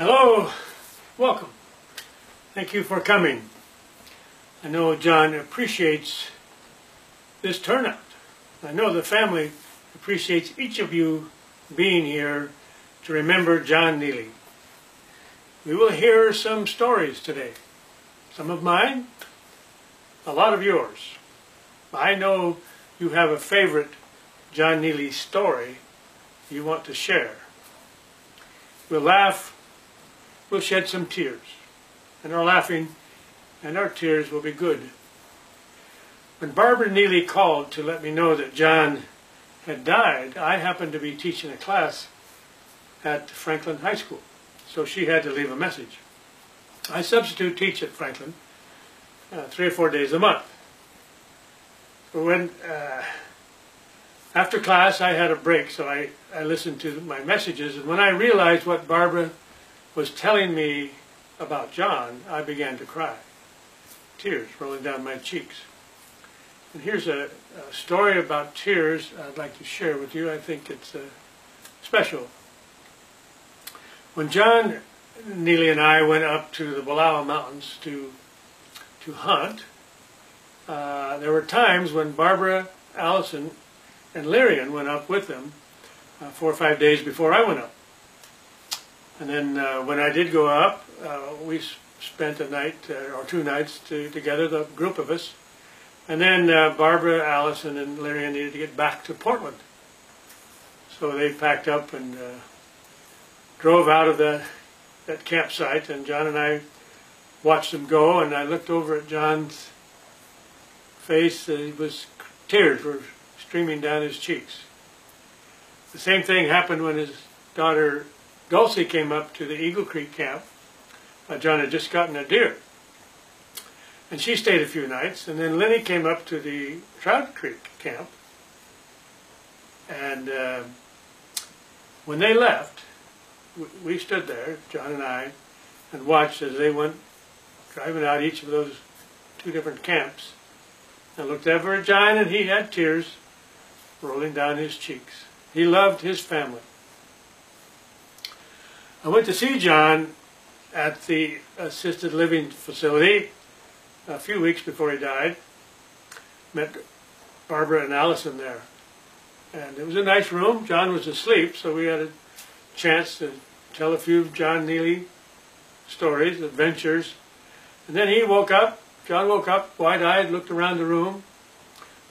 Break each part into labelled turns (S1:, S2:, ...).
S1: Hello, welcome. Thank you for coming. I know John appreciates this turnout. I know the family appreciates each of you being here to remember John Neeley. We will hear some stories today. Some of mine, a lot of yours. I know you have a favorite John Neeley story you want to share. We'll laugh, we'll shed some tears, and our laughing and our tears will be good. When Barbara Neeley called to let me know that John had died, I happened to be teaching a class at Franklin High School, so she had to leave a message. I substitute teach at Franklin 3 or 4 days a month. After class I had a break, so I listened to my messages, and when I realized what Barbara was telling me about John, I began to cry, tears rolling down my cheeks. And here's a story about tears I'd like to share with you. I think it's special. When John Neeley and I went up to the Wallowa Mountains to hunt, there were times when Barbara, Allison, and Lyrian went up with them 4 or 5 days before I went up. And then when I did go up, we spent a night or 2 nights together, the group of us. And then Barbara, Allison, and Lyrian needed to get back to Portland. So they packed up and drove out of that campsite, and John and I watched them go, and I looked over at John's face. Tears were streaming down his cheeks. The same thing happened when his daughter Dulcie came up to the Eagle Creek camp. John had just gotten a deer, and she stayed a few nights, and then Lenny came up to the Trout Creek camp, and when they left, we stood there, John and I, and watched as they went driving out each of those 2 different camps. I looked over at John, and he had tears rolling down his cheeks. He loved his family. I went to see John at the assisted living facility a few weeks before he died. Met Barbara and Allison there. And it was a nice room. John was asleep, so we had a chance to tell a few John Neeley stories, adventures. And then he woke up. John woke up, wide-eyed, looked around the room.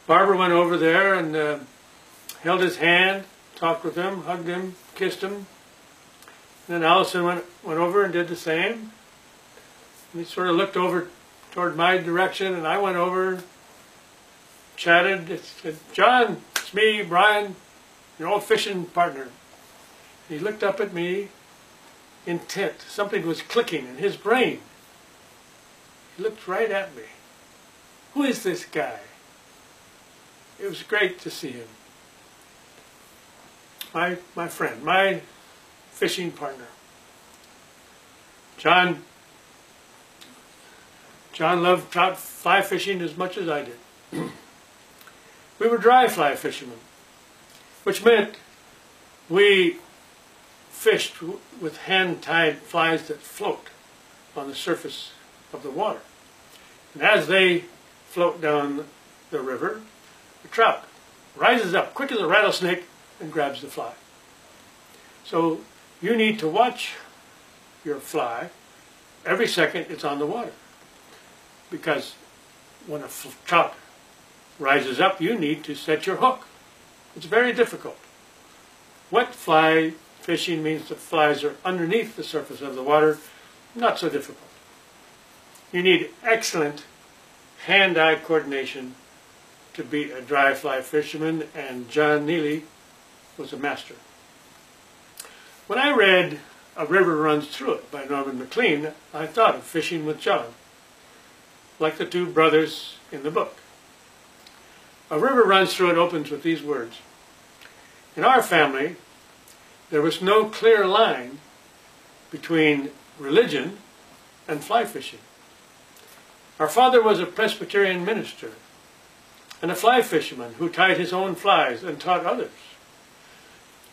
S1: Barbara went over there and held his hand, talked with him, hugged him, kissed him. And then Allison went over and did the same. And he sort of looked over toward my direction, and I went over, chatted, said, "John, it's me, Brian, your old fishing partner." And he looked up at me, intent. Something was clicking in his brain. He looked right at me. Who is this guy? It was great to see him. My friend, my fishing partner. John loved trout fly fishing as much as I did. We were dry fly fishermen, which meant we fished with hand-tied flies that float on the surface of the water. And as they float down the river, the trout rises up quick as a rattlesnake and grabs the fly. So you need to watch your fly every second it's on the water, because when a trout rises up, you need to set your hook. It's very difficult. Wet fly fishing means the flies are underneath the surface of the water. Not so difficult. You need excellent hand-eye coordination to be a dry fly fisherman, and John Neeley was a master. When I read "A River Runs Through It" by Norman Maclean, I thought of fishing with John, like the 2 brothers in the book. "A River Runs Through It" opens with these words: "In our family, there was no clear line between religion and fly fishing. Our father was a Presbyterian minister and a fly fisherman who tied his own flies and taught others.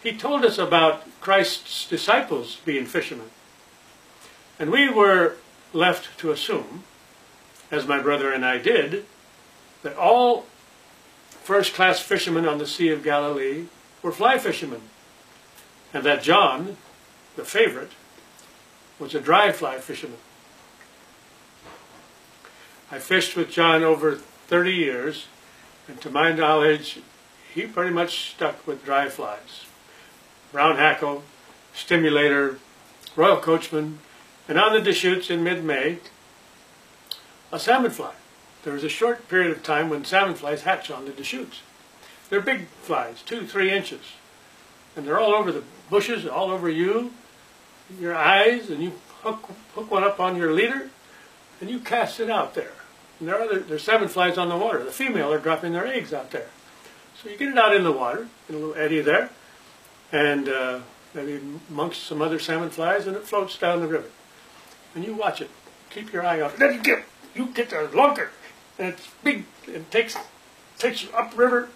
S1: He told us about Christ's disciples being fishermen, And we were left to assume, as my brother and I did, that all first-class fishermen on the Sea of Galilee were fly fishermen, and that John, the favorite, was a dry fly fisherman. I fished with John over 30 years, and to my knowledge, he pretty much stuck with dry flies. Brown hackle, stimulator, royal coachman, and on the Deschutes in mid-May, a salmon fly. There was a short period of time when salmon flies hatch on the Deschutes. They're big flies, 2-3 inches. And they're all over the bushes, all over you, your eyes, and you hook one up on your leader, and you cast it out there. And there's salmon flies on the water. The female are dropping their eggs out there. So you get it out in the water, in a little eddy there, and maybe amongst some other salmon flies, and it floats down the river. And you watch it. Keep your eye out. Then you get the lunker, and it's big. It takes you upriver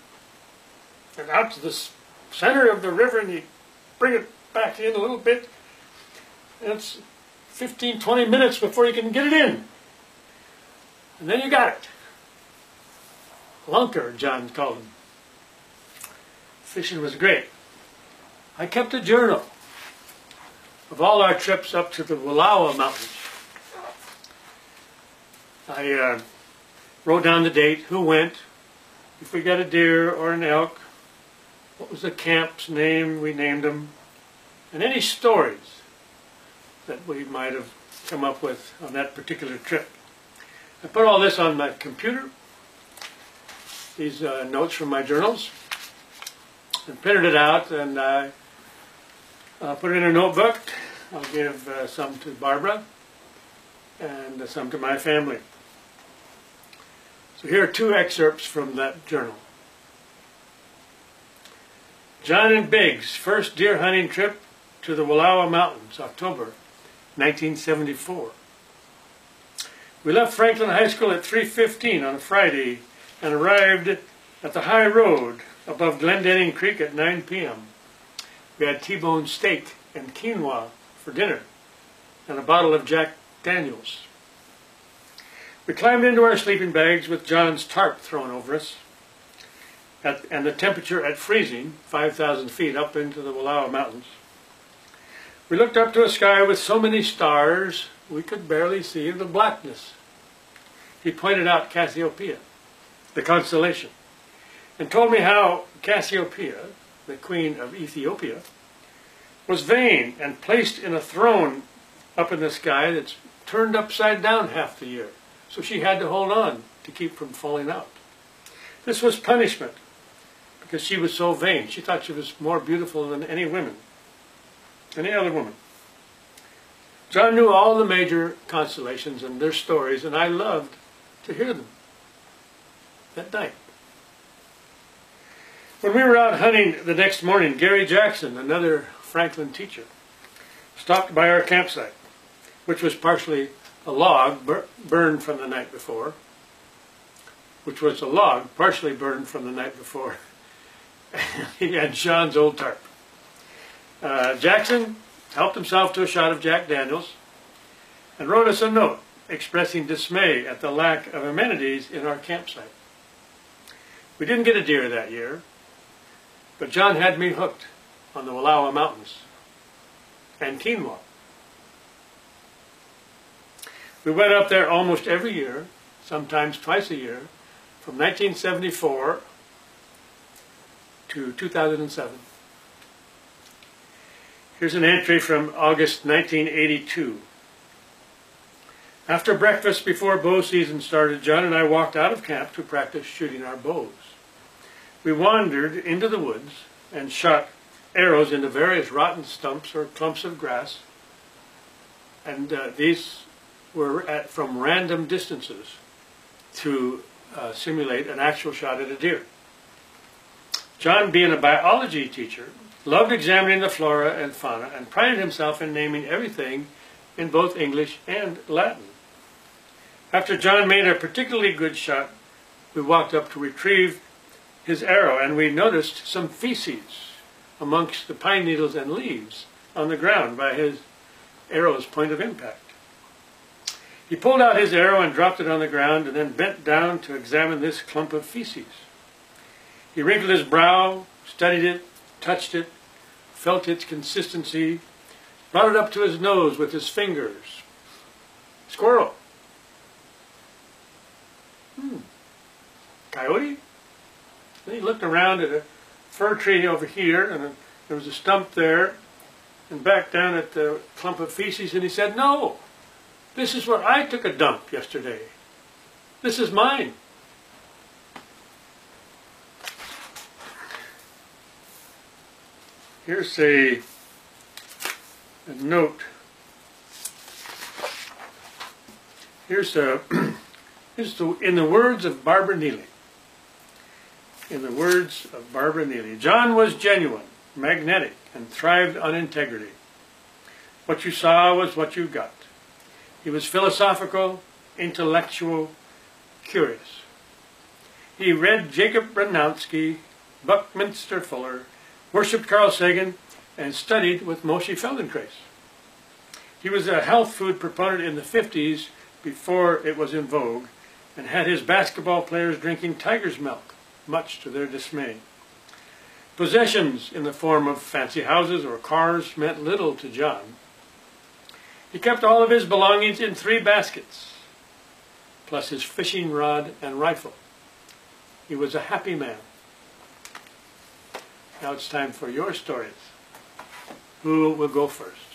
S1: and out to the center of the river, and you bring it back in a little bit, and it's 15-20 minutes before you can get it in. And then you got it. Lunker, John called him. Fishing was great. I kept a journal of all our trips up to the Wallowa Mountains. I wrote down the date, who went, if we got a deer or an elk, what was the camp's name, we named them, and any stories that we might have come up with on that particular trip. I put all this on my computer, these notes from my journals, and printed it out, and I put it in a notebook. I'll give some to Barbara and some to my family. So here are 2 excerpts from that journal. John and Biggs' first deer hunting trip to the Wallowa Mountains, October 1974. We left Franklin High School at 3:15 on a Friday and arrived at the high road above Glendenning Creek at 9 p.m. We had T-bone steak and quinoa for dinner and a bottle of Jack Daniels. We climbed into our sleeping bags with John's tarp thrown over us and the temperature at freezing, 5,000 feet up into the Wallowa Mountains. We looked up to a sky with so many stars we could barely see the blackness. He pointed out Cassiopeia, the constellation, and told me how Cassiopeia, the queen of Ethiopia, was vain and placed in a throne up in the sky that's turned upside down half the year. So she had to hold on to keep from falling out. This was punishment because she was so vain. She thought she was more beautiful than any other woman. John knew all the major constellations and their stories, and I loved to hear them at night. When we were out hunting the next morning, Gary Jackson, another Franklin teacher, stopped by our campsite, which was partially a log burned from the night before, He had John's old tarp. Jackson helped himself to a shot of Jack Daniels and wrote us a note expressing dismay at the lack of amenities in our campsite. We didn't get a deer that year, but John had me hooked on the Wallowa Mountains and quinoa. We went up there almost every year, sometimes twice a year, from 1974 to 2007. Here's an entry from August 1982. After breakfast before bow season started, John and I walked out of camp to practice shooting our bows. We wandered into the woods and shot arrows into various rotten stumps or clumps of grass, and these were from random distances to simulate an actual shot at a deer. John, being a biology teacher, loved examining the flora and fauna and prided himself in naming everything in both English and Latin. After John made a particularly good shot, we walked up to retrieve his arrow, and we noticed some feces amongst the pine needles and leaves on the ground by his arrow's point of impact. He pulled out his arrow and dropped it on the ground, and then bent down to examine this clump of feces. He wrinkled his brow, studied it, touched it, felt its consistency, brought it up to his nose with his fingers. Squirrel. Coyote? Then he looked around at a fir tree over here, and there was a stump there, and back down at the clump of feces, and he said, "No, this is where I took a dump yesterday. This is mine." Here's a note. In the words of Barbara Neeley. In the words of Barbara Neeley, John was genuine, magnetic, and thrived on integrity. What you saw was what you got. He was philosophical, intellectual, curious. He read Jacob Bronowski, Buckminster Fuller, worshipped Carl Sagan, and studied with Moshe Feldenkrais. He was a health food proponent in the 50s before it was in vogue, and had his basketball players drinking tiger's milk, much to their dismay. Possessions in the form of fancy houses or cars meant little to John. He kept all of his belongings in 3 baskets, plus his fishing rod and rifle. He was a happy man. Now it's time for your stories. Who will go first?